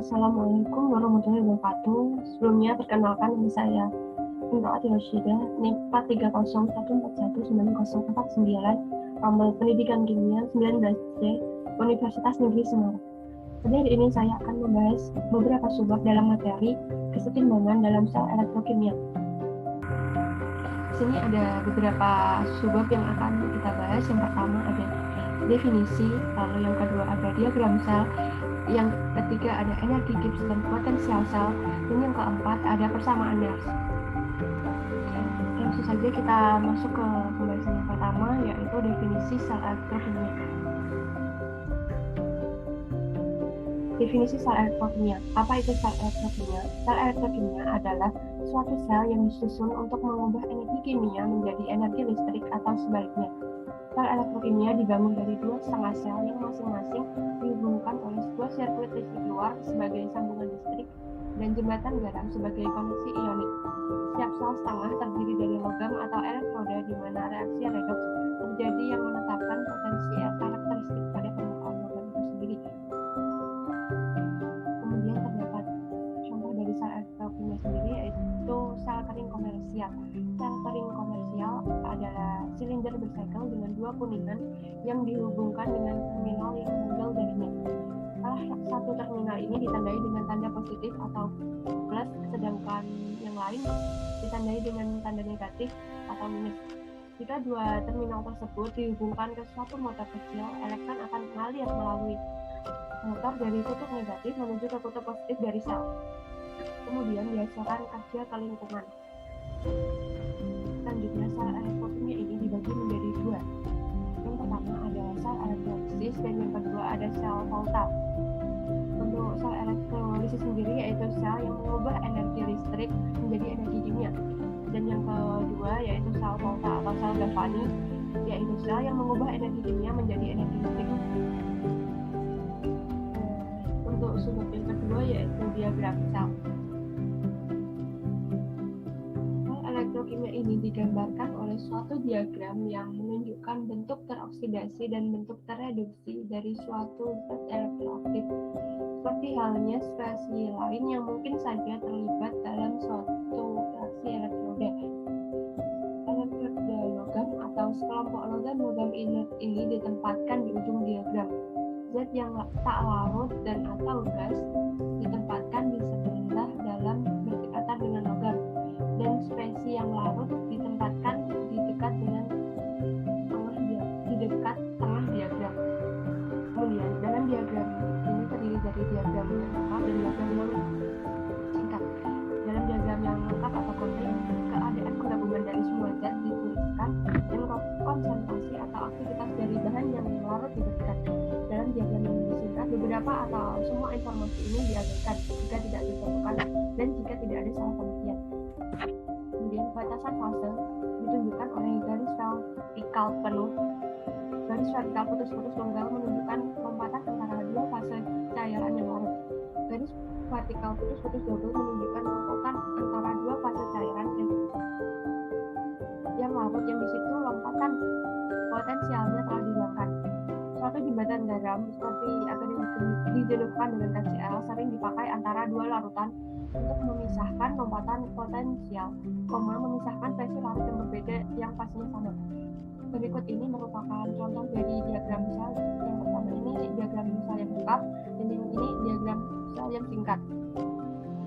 Assalamualaikum warahmatullahi wabarakatuh. Sebelumnya perkenalkan nama saya Indra Roshidah, NIPA 301141909, nomor pendidikan kimia 19C, Universitas Negeri Semarang. Pada hari ini saya akan membahas beberapa subbab dalam materi kesetimbangan dalam sel elektrokimia. Di sini ada beberapa subbab yang akan kita bahas. Yang pertama ada definisi, lalu yang kedua ada diagram sel, yang ketiga ada energi Gibbs dan potensial sel, dan yang keempat ada persamaan Nernst. Langsung saja kita masuk ke pembahasan yang pertama, yaitu definisi sel elektrokimia. Definisi sel elektrokimia. Apa itu sel elektrokimia? Sel elektrokimia adalah suatu sel yang disusun untuk mengubah energi kimia menjadi energi listrik atau sebaliknya. Sel elektrokimia dibangun dari dua setengah sel yang masing-masing dihubungkan oleh sebuah sirkuit listrik luar sebagai sambungan listrik dan jembatan garam sebagai koneksi ionik. Setiap sel setengah terdiri dari logam atau elektroda di mana reaksi redoks terjadi yang menetapkan potensi karakteristik pada permukaan logam itu sendiri. Kemudian terdapat contoh dari sel elektrokimia sendiri, yaitu sel kering komersial. Sel kering komersial adalah silinder bersekel dengan dua kuningan yang dihubungkan dengan terminal yang menonjol darinya. Salah satu terminal ini ditandai dengan tanda positif atau plus, sedangkan yang lain ditandai dengan tanda negatif atau minus. Jika dua terminal tersebut dihubungkan ke suatu motor kecil, elektron akan mengalir melalui motor dari kutub negatif menuju ke kutub positif dari sel. Kemudian dihasilkan kerja ke lingkungan. Selanjutnya, sel elektrokimia ini dibagi menjadi dua. Yang pertama ada sel elektrolisis dan yang kedua ada sel volta. Untuk sel elektrolisis sendiri yaitu sel yang mengubah energi listrik menjadi energi kimia. Dan yang kedua yaitu sel volta atau sel galvanik, yaitu sel yang mengubah energi kimia menjadi energi listrik. Untuk subbab yang kedua yaitu diagram sel. Elektrokimia ini digambarkan oleh suatu diagram yang menunjukkan bentuk teroksidasi dan bentuk tereduksi dari suatu zat elektroaktif, seperti halnya spesies lain yang mungkin saja terlibat dalam suatu reaksi elektroda. Elektroda logam atau sekelompok logam-logam inert ini ditempatkan di ujung diagram. Zat yang tak larut dan atau gas ditempatkan di sebelah dalam berdekatan dengan logam, dan spesies yang larut ditempatkan di dekat tengah diagram. Kemudian dalam diagram ini terdiri dari diagram yang lengkap dan diagram yang singkat. Dalam diagram yang lengkap atau kompleks, keadaan penggabungan dari semua zat dituliskan dan konsentrasi atau aktivitas dari bahan yang larut diberikan. Dalam diagram yang disingkat, beberapa atau semua informasi ini diabaikan jika tidak ditentukan dan jika tidak ada salah pengertian. Kemudian batasan fase ditunjukkan oleh garis vertikal penuh. Garis vertikal putus-putus tunggal menunjukkan lompatan antara dua fase cairan yang larut. Garis vertikal putus-putus double menunjukkan lompatan antara dua fase cairan yang larut, yang di situ lompatan potensialnya telah dihilangkan. Suatu jembatan garam seperti akan dijenuhkan dengan KCl sering dipakai antara dua larutan untuk memisahkan lompatan potensial, memisahkan fase larut yang berbeda yang fasenya sama. Berikut ini merupakan contoh dari diagram sel. Yang pertama ini diagram sel yang lengkap, dan yang ini diagram sel yang singkat.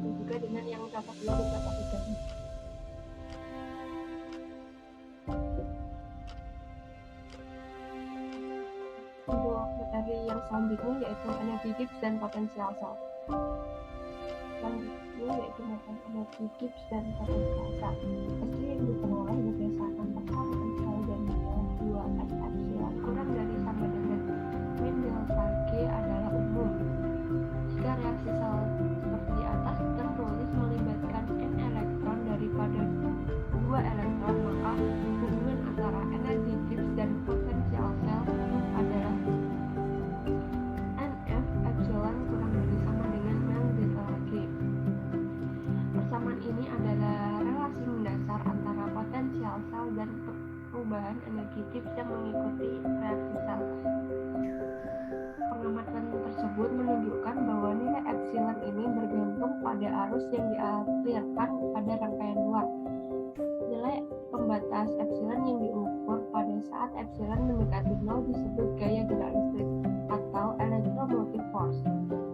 Dan juga dengan yang contoh 2 dan contoh 3. Untuk materi yang selanjutnya yaitu energi Gibbs dan potensial sel. Selanjutnya yaitu energi Gibbs dan potensial sel. Energi yang diperoleh berdasarkan persamaan sel dan dua F epsilon kurang dari sama dengan min delta G adalah umum. Jika reaksi sel seperti di atas tertulis melibatkan n elektron daripada 2 elektron, maka hubungan antara energi Gibbs dan potensial sel adalah NF epsilon kurang dari sama dengan min delta G. Persamaan ini adalah relasi mendasar antara potensial sel dan perubahan energi Gibbs yang mengikuti reaksi sel. Pengamatan tersebut menunjukkan bahwa nilai epsilon ini pada arus yang dialirkan pada rangkaian luar. Nilai pembatas epsilon yang diukur pada saat epsilon mendekati 0 disebut gaya gerak listrik atau electromotive force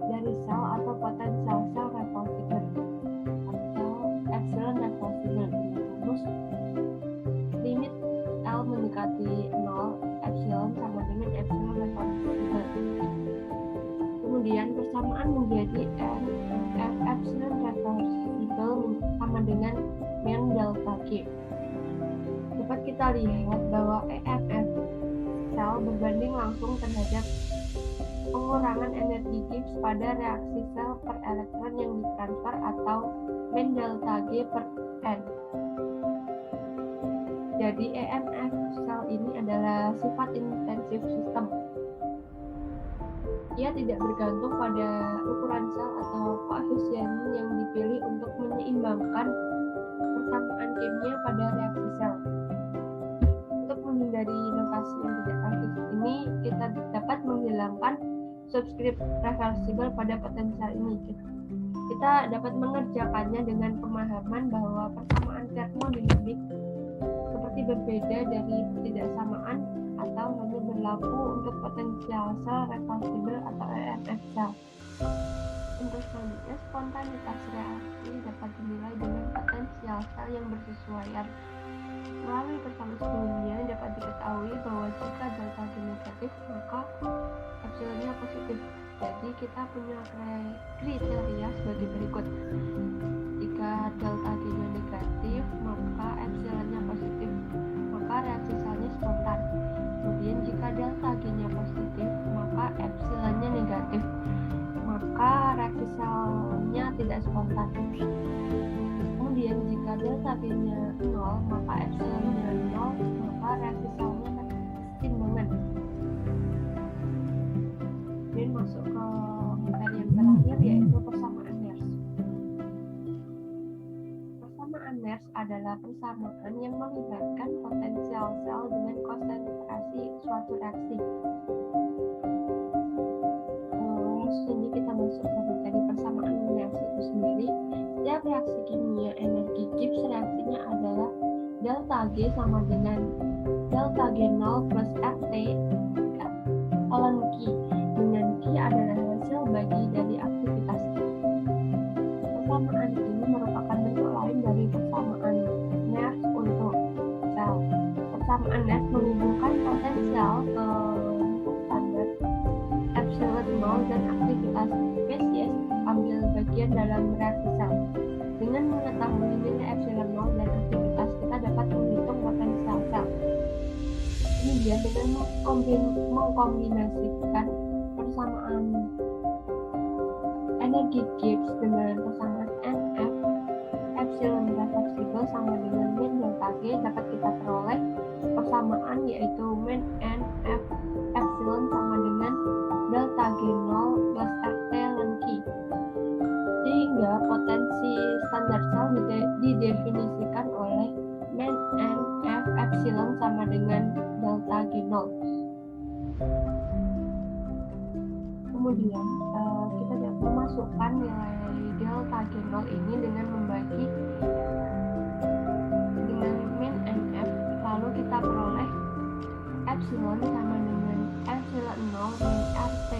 dari sel atau potensial sel reversible atau epsilon reversible. Rumus limit L mendekati 0 epsilon sama dengan epsilon reversible. Kemudian persamaan menjadi F epsilon reversible sama dengan min delta G. Dapat kita lihat bahwa EMF sel berbanding langsung terhadap pengurangan energi Gibbs pada reaksi sel per elektron yang ditransfer atau min delta G per N. Jadi EMF sel ini adalah sifat intensif sistem. Ia tidak bergantung pada ukuran sel atau koefisien yang dipilih untuk menyeimbangkan persamaan kimia pada reaksi sel. Untuk menghindari notasi yang tidak praktis ini, kita dapat menghilangkan subskrip reversible pada potensial ini. Kita dapat mengerjakannya dengan pemahaman bahwa persamaan termodinamik seperti berbeda dari ketidaksamaan atau hanya berlaku untuk potensial sel reversible atau EMF sel. Untuk selanjutnya, spontanitas reaksi dapat dinilai dengan potensial sel yang bersesuaian. Melalui persamaan sebelumnya dapat diketahui bahwa jika delta G negatif maka epsilonnya positif. Jadi kita punya kriteria sebagai berikut. Jika delta G-nya negatif maka epsilonnya positif, maka reaksi selnya spontan. Kemudian jika delta G-nya positif maka epsilonnya negatif, maka reaksi selnya tidak spontan. Kemudian jika delta G-nya 0 maka epsilonnya 0, maka reaksi selnya keseimbangan. Kemudian masuk ke materi yang terakhir yaitu persamaan Nernst. Persamaan Nernst adalah persamaan yang melibatkan potensial sel dengan konsentrasi suatu reaksi. Jadi kita masuk ke materi persamaan Nernst itu sendiri. Setiap reaksi kimia energi Gibbs reaksinya adalah delta G sama dengan delta G0 plus RT ln Q, dengan Q adalah hasil bagi dari aktivitas. Persamaan ini merupakan bentuk lain dari persamaan Nernst untuk sel. Persamaan Nernst menghubungkan potensial ke standar epsilon 0 dan aktivitas spesies ambil bagian dalam reaksi sel. Dengan mengetahui nilai epsilon 0 dan aktivitas, kita dapat menghitung potensial sel. Kemudian dengan mengkombinasikan persamaan energi Gibbs dengan persamaan NF epsilon reversible sama dengan min delta G, dapat kita peroleh persamaan yaitu min NF epsilon sama dengan delta G0 plus RT ln Q. Sehingga potensi standar sel didefinisikan oleh min NF epsilon sama dengan delta G0. Kemudian kita dapat memasukkan nilai delta G0 ini dengan membagi dengan min NF, lalu kita peroleh epsilon sama dengan epsilon 0 min RT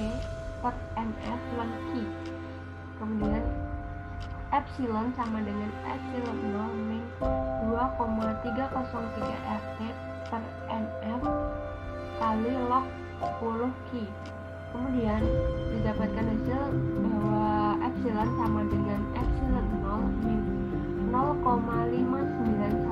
per NF ln Q. Kemudian epsilon sama dengan epsilon 0 min 2,303 RT per NF kali log 10 Q. Kemudian didapatkan hasil bahwa epsilon sama dengan epsilon 0 min 0,591